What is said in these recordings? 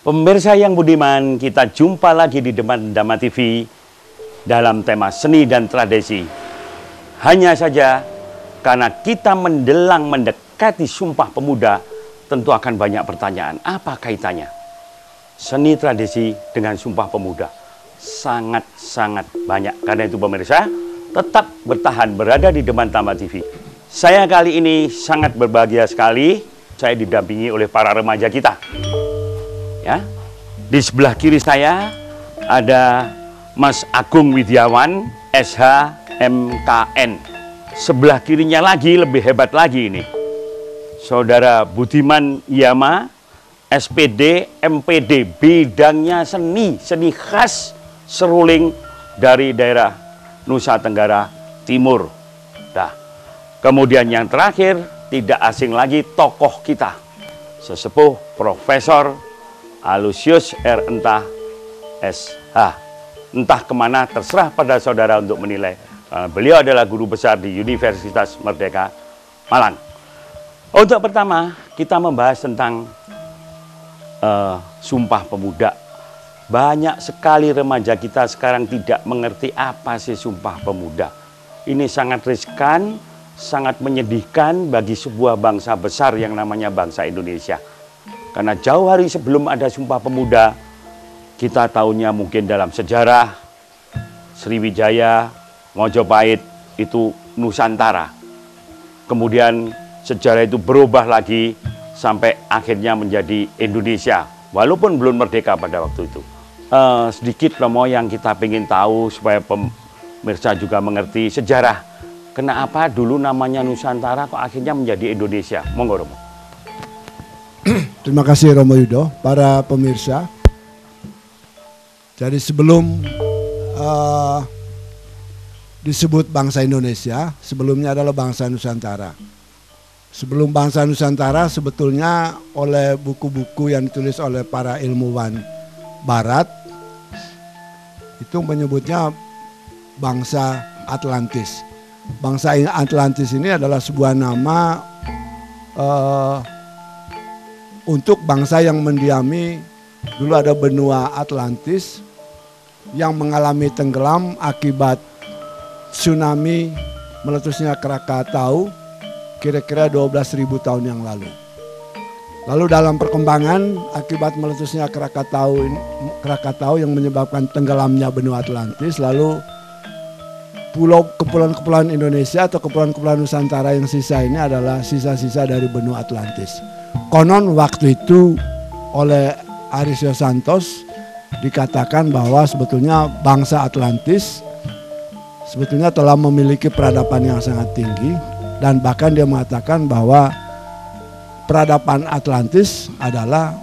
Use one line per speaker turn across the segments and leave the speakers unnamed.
Pemirsa yang budiman, kita jumpa lagi di Demak Dama TV dalam tema seni dan tradisi. Hanya saja karena kita mendelang mendekati Sumpah Pemuda, tentu akan banyak pertanyaan. Apa kaitannya seni tradisi dengan Sumpah Pemuda? Sangat-sangat banyak. Karena itu pemirsa, tetap bertahan berada di Demak Dama TV. Saya kali ini sangat berbahagia sekali. Saya didampingi oleh para remaja kita. Ya, di sebelah kiri saya ada Mas Agung Widiawan, SH MKN. Sebelah kirinya lagi lebih hebat lagi ini, Saudara Budiman Yama, SPD MPD, bidangnya seni khas seruling dari daerah Nusa Tenggara Timur. Nah, kemudian yang terakhir tidak asing lagi tokoh kita, sesepuh Profesor Alusius R. Entah SH. Entah kemana, terserah pada saudara untuk menilai. Beliau adalah guru besar di Universitas Merdeka Malang. Untuk pertama, kita membahas tentang Sumpah Pemuda. Banyak sekali remaja kita sekarang tidak mengerti apa sih Sumpah Pemuda. Ini sangat riskan, sangat menyedihkan bagi sebuah bangsa besar yang namanya bangsa Indonesia. Karena jauh hari sebelum ada Sumpah Pemuda, kita tahunya mungkin dalam sejarah Sriwijaya, Mojopahit itu Nusantara. Kemudian sejarah itu berubah lagi sampai akhirnya menjadi Indonesia, walaupun belum merdeka pada waktu itu. Sedikit Romo yang kita ingin tahu supaya pemirsa juga mengerti sejarah. Kenapa dulu namanya Nusantara kok akhirnya menjadi Indonesia? Monggo Romo.
Terima kasih Romo Yudo, para pemirsa. Jadi sebelum disebut bangsa Indonesia, sebelumnya adalah bangsa Nusantara. Sebelum bangsa Nusantara sebetulnya oleh buku-buku yang ditulis oleh para ilmuwan Barat, itu menyebutnya bangsa Atlantis. Bangsa Atlantis ini adalah sebuah nama untuk bangsa yang mendiami, dulu ada benua Atlantis yang mengalami tenggelam akibat tsunami meletusnya Krakatau kira-kira 12.000 tahun yang lalu. Lalu dalam perkembangan akibat meletusnya Krakatau yang menyebabkan tenggelamnya benua Atlantis, lalu kepulauan-kepulauan Indonesia atau kepulauan-kepulauan Nusantara yang sisa ini adalah sisa-sisa dari benua Atlantis. Konon waktu itu oleh Arisio Santos dikatakan bahwa sebetulnya bangsa Atlantis sebetulnya telah memiliki peradaban yang sangat tinggi, dan bahkan dia mengatakan bahwa peradaban Atlantis adalah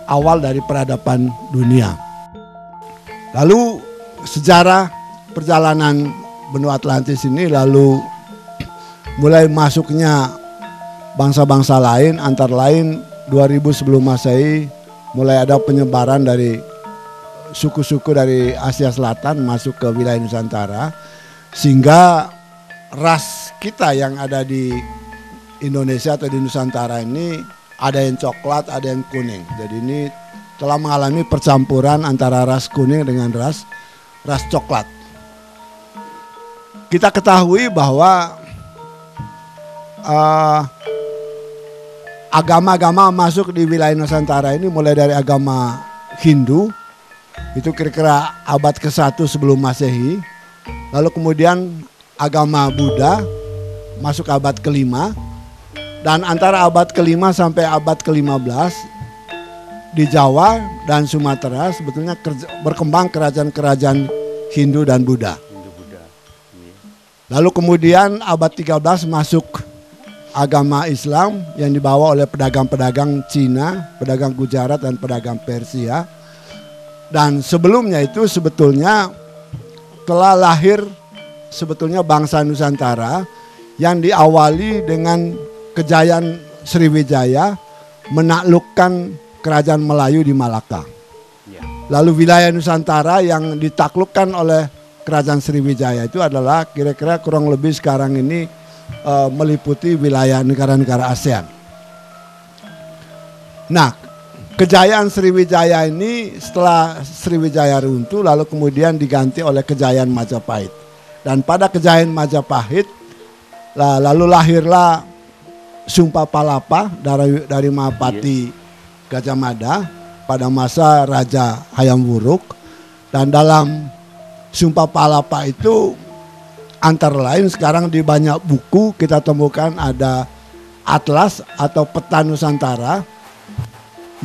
awal dari peradaban dunia. Lalu sejarah perjalanan benua Atlantis ini, lalu mulai masuknya bangsa-bangsa lain, antara lain 2000 sebelum Masehi mulai ada penyebaran dari suku-suku dari Asia Selatan masuk ke wilayah Nusantara, sehingga ras kita yang ada di Indonesia atau di Nusantara ini ada yang coklat, ada yang kuning. Jadi ini telah mengalami percampuran antara ras kuning dengan ras coklat. Kita ketahui bahwa agama-agama masuk di wilayah Nusantara ini mulai dari agama Hindu, itu kira-kira abad ke-1 sebelum Masehi. Lalu kemudian agama Buddha masuk abad ke-5. Dan antara abad ke-5 sampai abad ke-15 di Jawa dan Sumatera sebetulnya berkembang kerajaan-kerajaan Hindu dan Buddha. Lalu kemudian abad 13 masuk agama Islam yang dibawa oleh pedagang-pedagang Cina, pedagang Gujarat dan pedagang Persia. Dan sebelumnya itu sebetulnya telah lahir sebetulnya bangsa Nusantara yang diawali dengan kejayaan Sriwijaya menaklukkan kerajaan Melayu di Malaka. Lalu wilayah Nusantara yang ditaklukkan oleh kerajaan Sriwijaya itu adalah kira-kira kurang lebih sekarang ini meliputi wilayah negara-negara ASEAN. Nah, kejayaan Sriwijaya ini setelah Sriwijaya runtuh lalu kemudian diganti oleh kejayaan Majapahit. Dan pada kejayaan Majapahit lalu lahirlah Sumpah Palapa dari Mahapati Gajah Mada pada masa Raja Hayam Wuruk. Dan dalam Sumpah Palapa itu antara lain sekarang di banyak buku kita temukan ada atlas atau peta Nusantara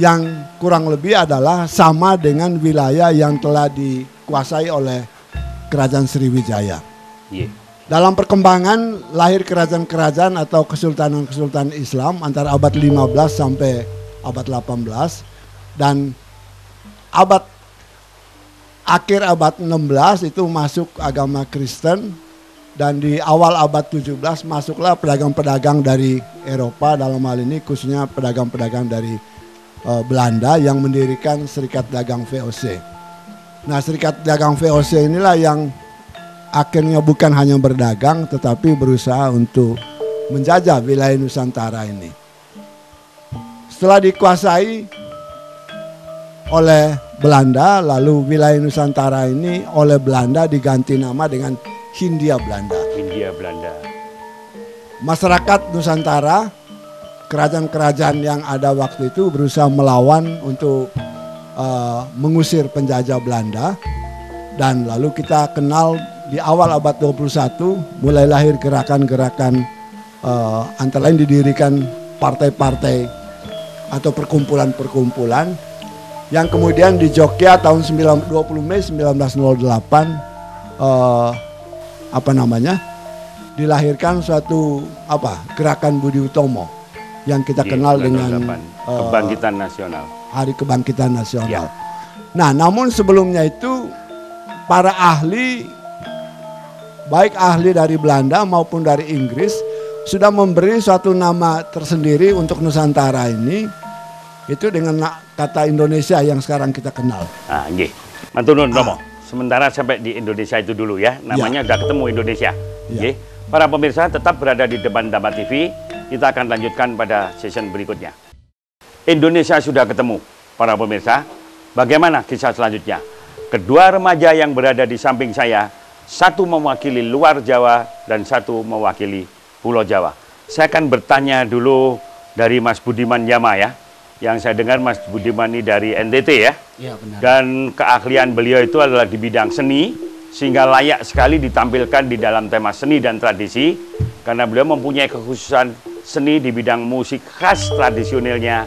yang kurang lebih adalah sama dengan wilayah yang telah dikuasai oleh Kerajaan Sriwijaya. Dalam perkembangan lahir kerajaan-kerajaan atau kesultanan-kesultanan Islam antara abad 15 sampai abad 18 dan akhir abad 16 itu masuk agama Kristen dan di awal abad 17 masuklah pedagang-pedagang dari Eropa, dalam hal ini khususnya pedagang-pedagang dari Belanda yang mendirikan Serikat Dagang VOC. Nah, Serikat Dagang VOC inilah yang akhirnya bukan hanya berdagang tetapi berusaha untuk menjajah wilayah Nusantara ini. Setelah dikuasai oleh Belanda, lalu wilayah Nusantara ini oleh Belanda diganti nama dengan Hindia Belanda.
Hindia Belanda.
Masyarakat Nusantara, kerajaan-kerajaan yang ada waktu itu berusaha melawan untuk mengusir penjajah Belanda. Dan lalu kita kenal di awal abad 21 mulai lahir gerakan-gerakan antara lain didirikan partai-partai atau perkumpulan-perkumpulan yang kemudian di Jogja tahun 20 Mei 1908 dilahirkan suatu gerakan Budi Utomo yang kita kenal dengan
Kebangkitan Nasional.
Hari Kebangkitan Nasional. Nah, namun sebelumnya itu para ahli, baik ahli dari Belanda maupun dari Inggris, sudah memberi suatu nama tersendiri untuk Nusantara ini, itu dengan kata Indonesia yang sekarang kita kenal.
Ah, nggih. Maturun Romo. Sementara sampai di Indonesia itu dulu ya, namanya udah ketemu Indonesia. Nggih. Para pemirsa tetap berada di depan Dhamma TV. Kita akan lanjutkan pada season berikutnya. Indonesia sudah ketemu, para pemirsa. Bagaimana kisah selanjutnya? Kedua remaja yang berada di samping saya, satu mewakili luar Jawa dan satu mewakili Pulau Jawa. Saya akan bertanya dulu dari Mas Budiman Yama ya. Yang saya dengar Mas Budiman ini dari NTT ya.
Iya, benar.
Dan keahlian beliau itu adalah di bidang seni, sehingga layak sekali ditampilkan di dalam tema seni dan tradisi, karena beliau mempunyai kekhususan seni di bidang musik khas tradisionalnya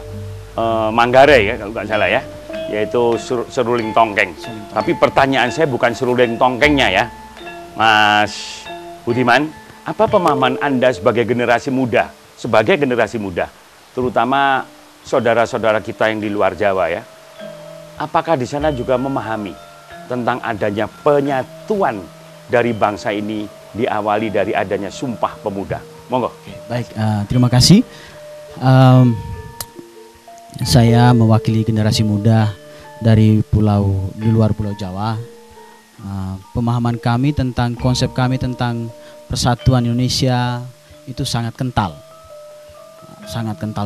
Manggarai ya, kalau nggak salah ya, yaitu seruling tongkeng. Tapi pertanyaan saya bukan seruling tongkengnya ya, Mas Budiman, apa pemahaman Anda sebagai generasi muda, terutama saudara-saudara kita yang di luar Jawa ya, apakah di sana juga memahami tentang adanya penyatuan dari bangsa ini diawali dari adanya Sumpah Pemuda? Monggo.
Baik, terima kasih. Saya mewakili generasi muda dari di luar Pulau Jawa. Pemahaman kami tentang konsep kami tentang persatuan Indonesia itu sangat kental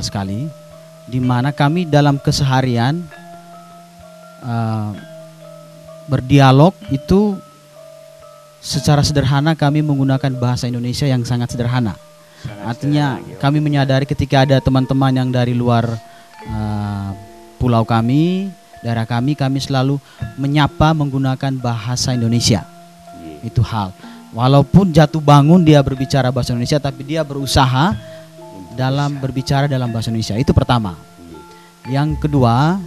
sekali. Di mana kami dalam keseharian berdialog itu secara sederhana kami menggunakan bahasa Indonesia yang sangat sederhana. Artinya kami menyadari ketika ada teman-teman yang dari luar pulau kami, daerah kami selalu menyapa menggunakan bahasa Indonesia. Itu hal. Walaupun jatuh bangun dia berbicara bahasa Indonesia, tapi dia berusaha dalam berbicara dalam bahasa Indonesia. Itu pertama. Yang kedua,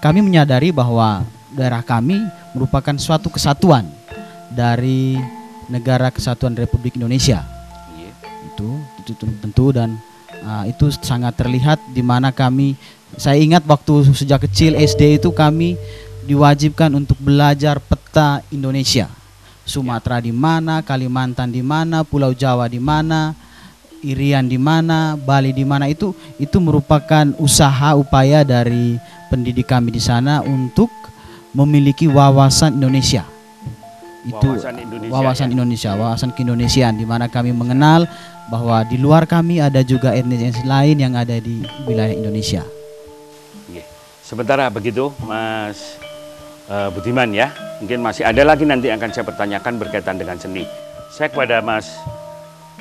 kami menyadari bahwa daerah kami merupakan suatu kesatuan dari Negara Kesatuan Republik Indonesia. Itu tentu dan itu sangat terlihat di mana saya ingat waktu sejak kecil SD itu kami diwajibkan untuk belajar peta Indonesia. Sumatera di mana, Kalimantan di mana, Pulau Jawa di mana, Irian di mana, Bali di mana, itu merupakan upaya dari pendidik kami di sana untuk memiliki wawasan Indonesia. Itu wawasan Indonesia, wawasan keindonesiaan, di mana kami mengenal bahwa di luar kami ada juga etnis lain yang ada di wilayah Indonesia.
Sementara begitu, Mas Budiman ya, mungkin masih ada lagi nanti akan saya pertanyakan berkaitan dengan seni. Saya kepada Mas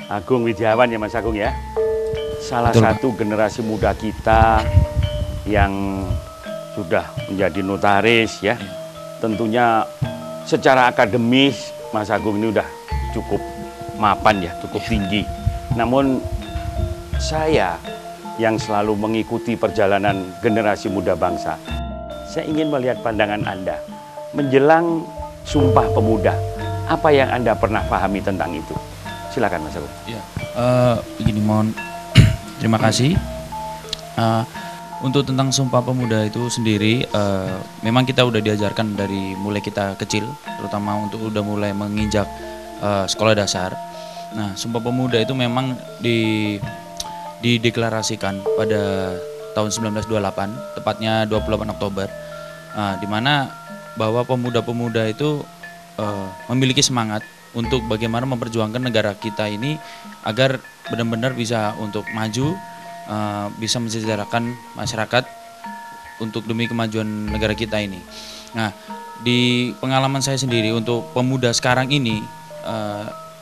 Agung Widiawan ya Mas Agung ya, salah
Betul,
satu generasi muda kita yang sudah menjadi notaris ya, tentunya secara akademis Mas Agung ini udah cukup mapan ya, cukup tinggi. Namun saya yang selalu mengikuti perjalanan generasi muda bangsa, saya ingin melihat pandangan Anda menjelang Sumpah Pemuda. Apa yang Anda pernah pahami tentang itu? Silakan Mas Agung.
Ya, begini mohon terima kasih. Untuk tentang Sumpah Pemuda itu sendiri, memang kita udah diajarkan dari mulai kita kecil, terutama untuk udah mulai menginjak sekolah dasar. Nah, Sumpah Pemuda itu memang dideklarasikan pada tahun 1928, tepatnya 28 Oktober, di mana bahwa pemuda-pemuda itu memiliki semangat untuk bagaimana memperjuangkan negara kita ini agar benar-benar bisa untuk maju, bisa mensejahterakan masyarakat untuk demi kemajuan negara kita ini. Nah, di pengalaman saya sendiri untuk pemuda sekarang ini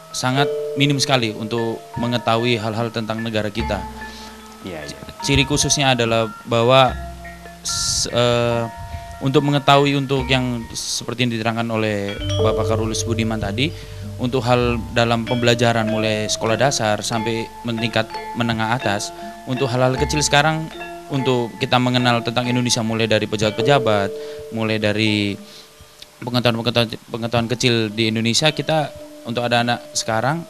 sangat minim sekali untuk mengetahui hal-hal tentang negara kita.
Iya.
Ciri khususnya adalah bahwa untuk mengetahui untuk yang seperti yang diterangkan oleh Bapak Karolus Budiman tadi, untuk hal dalam pembelajaran mulai sekolah dasar sampai meningkat menengah atas, untuk hal-hal kecil sekarang untuk kita mengenal tentang Indonesia mulai dari pejabat-pejabat, mulai dari pengetahuan kecil di Indonesia, kita untuk ada anak sekarang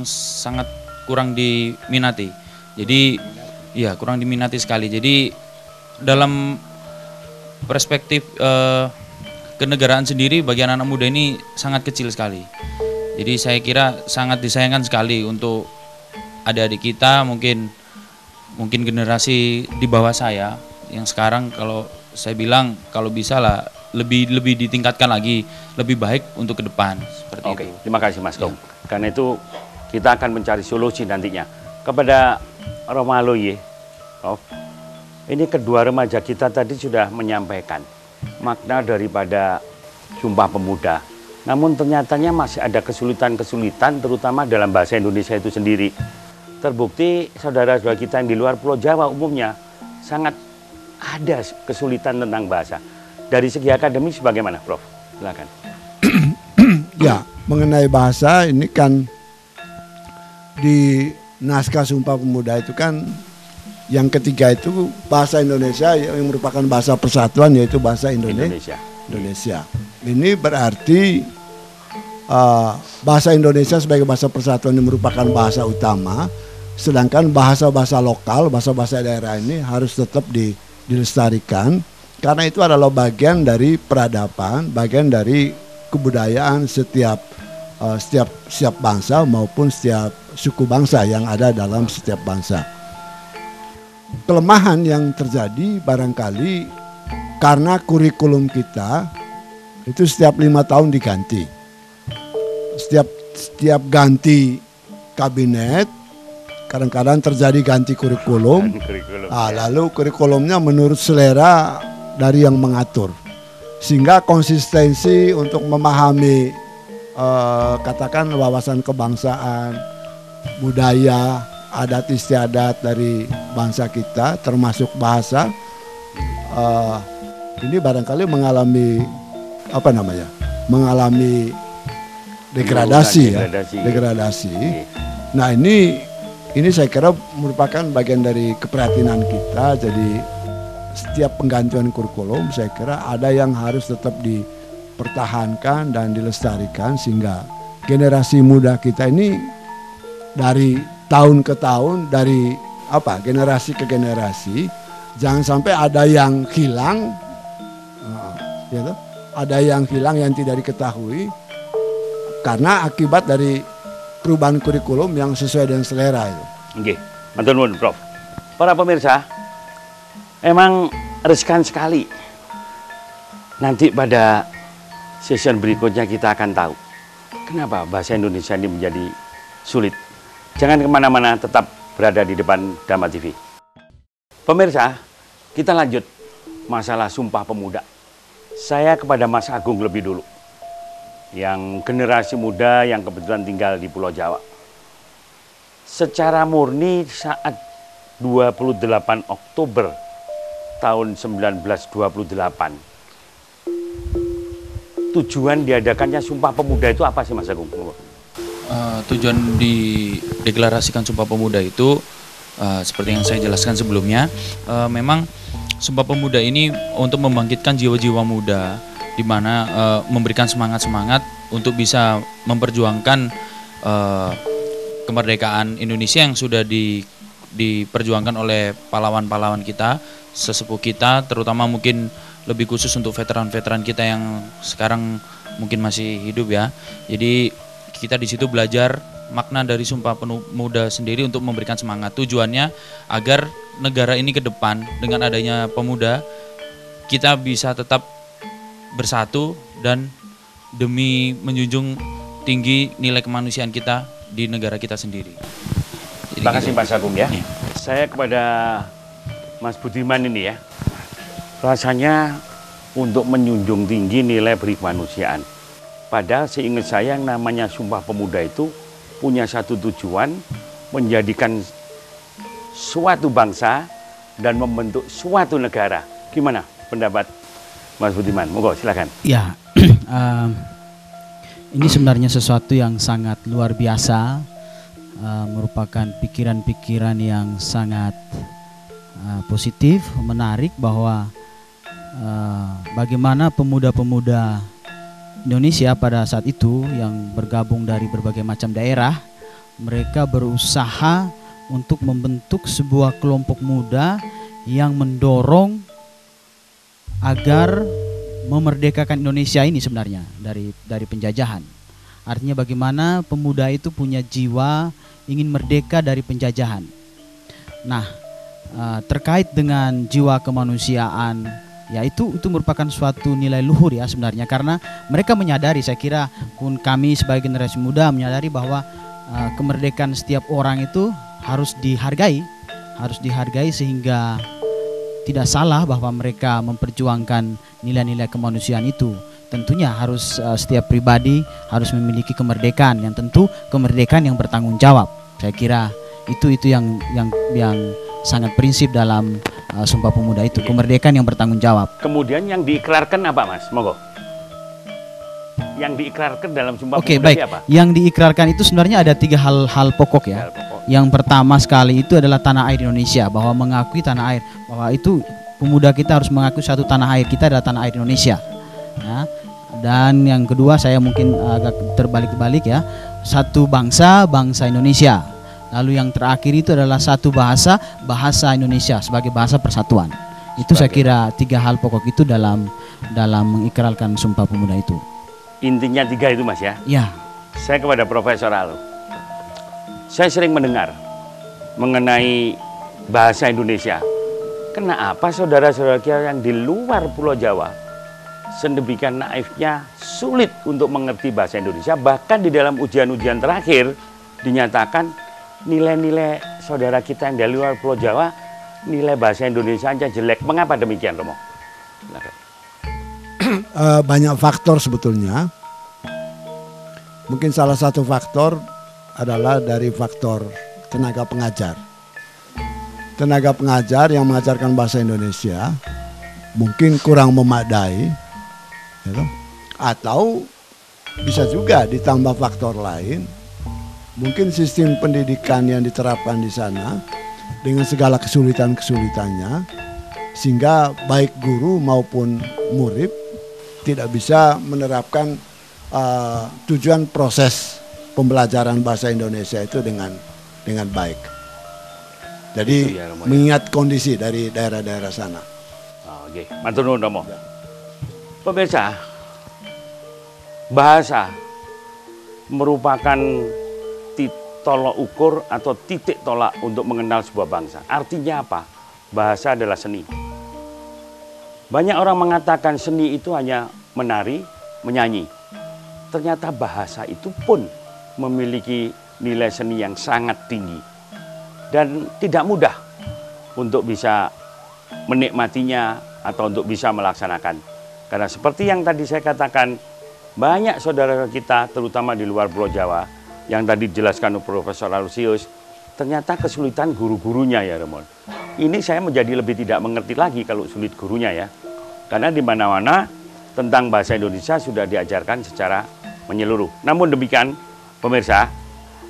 sangat kurang diminati. Jadi ya kurang diminati sekali. Jadi dalam perspektif kenegaraan sendiri bagi anak-anak muda ini sangat kecil sekali. Jadi saya kira sangat disayangkan sekali untuk adik-adik kita, mungkin generasi di bawah saya yang sekarang, kalau saya bilang kalau bisa lah lebih ditingkatkan lagi, lebih baik untuk ke depan seperti
Oke,
itu.
terima kasih Mas Gong. Karena itu kita akan mencari solusi nantinya. Kepada Romaloye, Prof, ini kedua remaja kita tadi sudah menyampaikan makna daripada Sumpah Pemuda. Namun ternyatanya masih ada kesulitan-kesulitan terutama dalam bahasa Indonesia itu sendiri. Terbukti saudara-saudara kita yang di luar Pulau Jawa umumnya sangat ada kesulitan tentang bahasa. Dari segi akademis bagaimana, Prof? Silakan.
Ya, mengenai bahasa ini kan di naskah Sumpah Pemuda itu kan yang ketiga itu bahasa Indonesia yang merupakan bahasa persatuan, yaitu bahasa Indonesia. Ini berarti bahasa Indonesia sebagai bahasa persatuan yang merupakan bahasa utama, sedangkan bahasa-bahasa lokal, bahasa-bahasa daerah ini harus tetap dilestarikan karena itu adalah bagian dari peradaban, bagian dari kebudayaan setiap bangsa maupun setiap suku bangsa yang ada dalam setiap bangsa. Kelemahan yang terjadi barangkali karena kurikulum kita itu setiap 5 tahun diganti. Setiap ganti kabinet kadang-kadang terjadi ganti kurikulum. Lalu kurikulumnya menurut selera dari yang mengatur, sehingga konsistensi untuk memahami katakan wawasan kebangsaan, budaya, adat istiadat dari bangsa kita termasuk bahasa ini barangkali mengalami degradasi. Nah ini saya kira merupakan bagian dari keprihatinan kita. Jadi setiap penggantian kurikulum saya kira ada yang harus tetap dipertahankan dan dilestarikan sehingga generasi muda kita ini dari tahun ke tahun, dari generasi ke generasi, jangan sampai ada yang hilang, ada yang hilang yang tidak diketahui karena akibat dari perubahan kurikulum yang sesuai dengan selera itu.
Oke, matur nuwun, Prof. Para pemirsa, emang riskan sekali. Nanti pada session berikutnya kita akan tahu kenapa bahasa Indonesia ini menjadi sulit. Jangan kemana-mana, tetap berada di depan Dhamma TV. Pemirsa, kita lanjut masalah Sumpah Pemuda. Saya kepada Mas Agung lebih dulu, yang generasi muda yang kebetulan tinggal di Pulau Jawa. Secara murni saat 28 Oktober tahun 1928, tujuan diadakannya Sumpah Pemuda itu apa sih Mas Agung?
Tujuan dideklarasikan Sumpah Pemuda itu seperti yang saya jelaskan sebelumnya, memang Sumpah Pemuda ini untuk membangkitkan jiwa-jiwa muda, di mana memberikan semangat-semangat untuk bisa memperjuangkan kemerdekaan Indonesia yang sudah diperjuangkan oleh pahlawan-pahlawan kita, sesepuh kita, terutama mungkin lebih khusus untuk veteran-veteran kita yang sekarang mungkin masih hidup ya. Jadi kita di situ belajar makna dari Sumpah Pemuda sendiri untuk memberikan semangat. Tujuannya agar negara ini ke depan dengan adanya pemuda kita bisa tetap bersatu dan demi menjunjung tinggi nilai kemanusiaan kita di negara kita sendiri.
Terima kasih Mas Agung ya.
Ya.
Saya kepada Mas Budiman ini ya, rasanya untuk menjunjung tinggi nilai berkemanusiaan. Padahal seingat saya yang namanya Sumpah Pemuda itu punya satu tujuan, menjadikan suatu bangsa dan membentuk suatu negara. Gimana pendapat Mas Budiman? Monggo silakan.
Ya, ini sebenarnya sesuatu yang sangat luar biasa, merupakan pikiran-pikiran yang sangat positif, menarik, bahwa bagaimana pemuda-pemuda Indonesia pada saat itu yang bergabung dari berbagai macam daerah, mereka berusaha untuk membentuk sebuah kelompok muda yang mendorong agar memerdekakan Indonesia ini sebenarnya dari penjajahan. Artinya bagaimana pemuda itu punya jiwa ingin merdeka dari penjajahan. Nah, terkait dengan jiwa kemanusiaan, ya itu merupakan suatu nilai luhur ya sebenarnya, karena mereka menyadari, saya kira pun kami sebagai generasi muda menyadari bahwa kemerdekaan setiap orang itu harus dihargai sehingga tidak salah bahwa mereka memperjuangkan nilai-nilai kemanusiaan itu. Tentunya harus setiap pribadi harus memiliki kemerdekaan yang tentu kemerdekaan yang bertanggung jawab. Saya kira itu yang sangat prinsip dalam Sumpah Pemuda itu, kemerdekaan yang bertanggung jawab.
Kemudian yang diikrarkan apa Mas? Monggo. Yang diikrarkan dalam Sumpah
Oke,
Pemuda
baik.
apa?
Yang diikrarkan itu sebenarnya ada 3 hal pokok ya.
Hal pokok.
Yang pertama sekali itu adalah tanah air Indonesia, bahwa mengakui tanah air, bahwa itu pemuda kita harus mengakui satu tanah air kita adalah tanah air Indonesia. Ya. Dan yang kedua saya mungkin agak terbalik-balik ya, satu bangsa Indonesia. Lalu yang terakhir itu adalah satu bahasa Indonesia sebagai bahasa persatuan. Itu saya kira 3 hal pokok itu dalam mengikrarkan Sumpah Pemuda itu.
Intinya 3 itu Mas ya.
Ya.
Saya kepada Profesor Alu. Saya sering mendengar mengenai bahasa Indonesia. Kenapa saudara-saudara kita yang di luar Pulau Jawa sedemikian naifnya sulit untuk mengerti bahasa Indonesia? Bahkan di dalam ujian-ujian terakhir dinyatakan nilai-nilai saudara kita yang dari luar Pulau Jawa, nilai bahasa Indonesia aja jelek. Mengapa demikian, Romo?
Banyak faktor sebetulnya. Mungkin salah satu faktor adalah dari faktor tenaga pengajar. Tenaga pengajar yang mengajarkan bahasa Indonesia mungkin kurang memadai, gitu. Atau bisa juga ditambah faktor lain. Mungkin sistem pendidikan yang diterapkan di sana dengan segala kesulitan-kesulitannya, sehingga baik guru maupun murid tidak bisa menerapkan tujuan proses pembelajaran bahasa Indonesia itu dengan baik. Jadi
ya,
mengingat kondisi dari daerah-daerah sana.
Oke, matur nuwun Romo. Pemirsa, bahasa merupakan tolok ukur atau titik tolak untuk mengenal sebuah bangsa. Artinya apa? Bahasa adalah seni. Banyak orang mengatakan seni itu hanya menari, menyanyi. Ternyata bahasa itu pun memiliki nilai seni yang sangat tinggi. Dan tidak mudah untuk bisa menikmatinya atau untuk bisa melaksanakan. Karena seperti yang tadi saya katakan, banyak saudara kita terutama di luar Pulau Jawa yang tadi dijelaskan Profesor Alusius, ternyata kesulitan guru-gurunya ya Ramon. Ini saya menjadi lebih tidak mengerti lagi kalau sulit gurunya ya. Karena di mana-mana tentang bahasa Indonesia sudah diajarkan secara menyeluruh. Namun demikian pemirsa,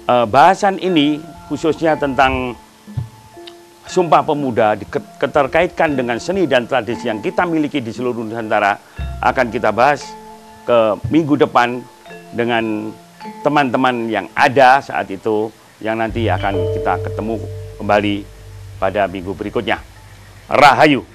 bahasan ini khususnya tentang Sumpah Pemuda keterkaitkan dengan seni dan tradisi yang kita miliki di seluruh Nusantara akan kita bahas ke minggu depan dengan teman-teman yang ada saat itu yang nanti akan kita ketemu kembali pada minggu berikutnya. Rahayu.